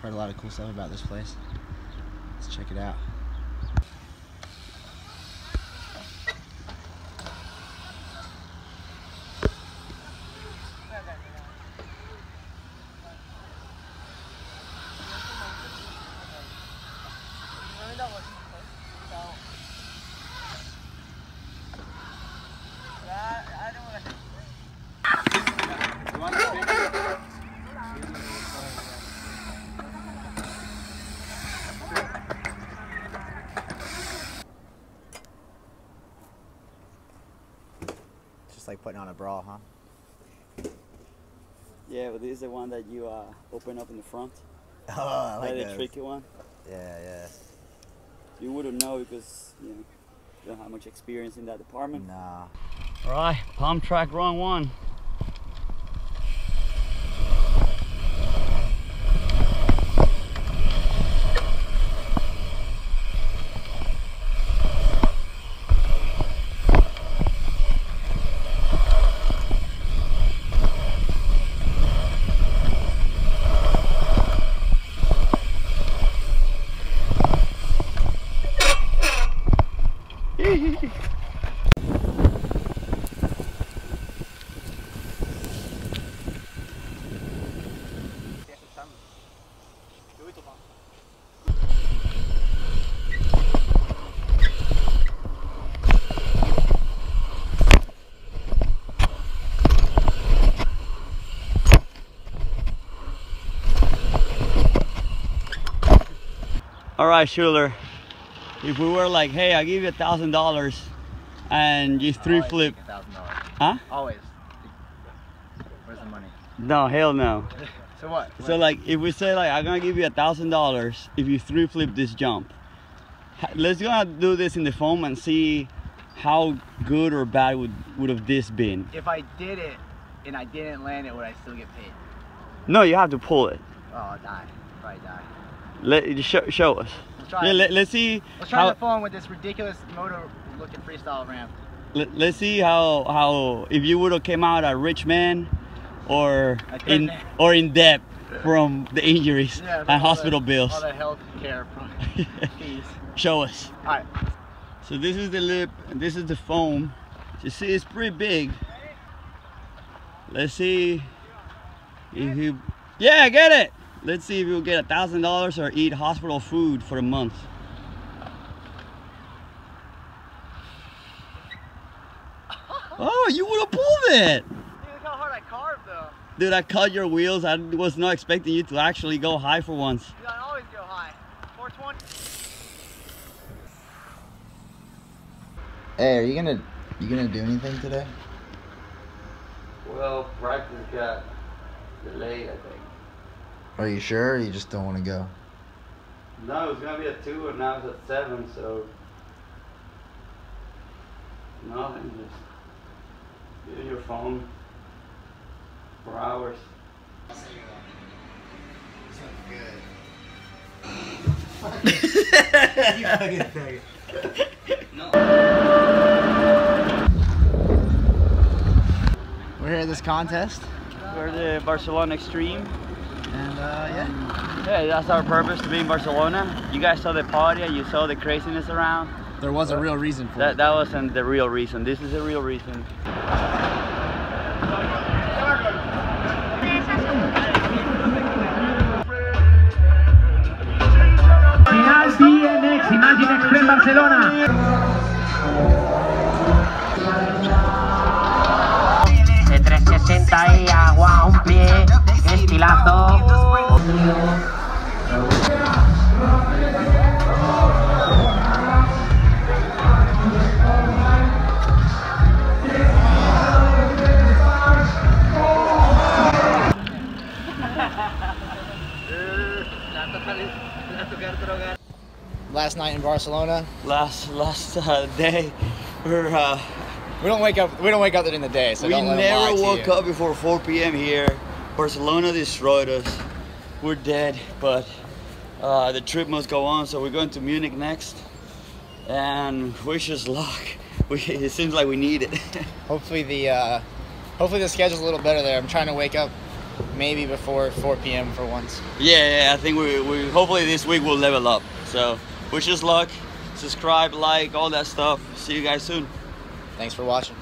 Heard a lot of cool stuff about this place. Let's check it out. Like putting on a bra, huh? Yeah, but this is the one that you open up in the front. Oh, I like the tricky one. Yeah. You wouldn't know because you don't have much experience in that department. Nah. All right, pump track run 1. All right, Schuler, if we were like, hey, I'll give you $1,000 and you 3 flip. $1,000. Huh? Always. Where's the money? No, hell no. So what? So like, if we say like, I'm gonna give you $1,000 if you 3 flip this jump. Let's gonna do this in the foam and see how good or bad would have this been. If I did it and I didn't land it, would I still get paid? No, you have to pull it. Oh, I'll die. Probably die. Show us. Let's try. Yeah, let's see. Let's try the phone with this ridiculous motor-looking freestyle ramp. Let's see how if you would have came out a rich man, or in debt from the injuries and hospital bills. All the health care fees. Show us. All right. So this is the lip, and this is the foam. You see, it's pretty big. Let's see if you. Yeah, get it. Let's see if you'll get $1,000 or eat hospital food for a month. Oh, you would have pulled it! Dude, look how hard I carved though. Dude, I cut your wheels. I was not expecting you to actually go high for once. Dude, I always go high. 420. Hey, are you gonna do anything today? Well, practice got delayed, I think. Are you sure, or you just don't want to go? No, it was gonna be at 2 and now it's at 7, so nothing, just use your phone for hours. You fucking faggot. No. We're here at this contest. We're the Barcelona Extreme. And yeah, that's our purpose, to be in Barcelona. You guys saw the party, you saw the craziness around. There was a real reason for it. That wasn't the real reason. This is the real reason. Final BMX, Imagine Extreme Barcelona. De 360 y agua a un pie, estilazo. Last night in Barcelona. Last day, we don't wake up during the day, so we don't let never them lie woke to you. up before 4 p.m. here. Barcelona destroyed us. We're dead, but the trip must go on. So we're going to Munich next, and wish us luck. It seems like we need it. Hopefully the schedule's a little better there. I'm trying to wake up maybe before 4 p.m. for once. Yeah, I think we hopefully this week we'll level up. So wish us luck, subscribe, like, all that stuff. See you guys soon. Thanks for watching.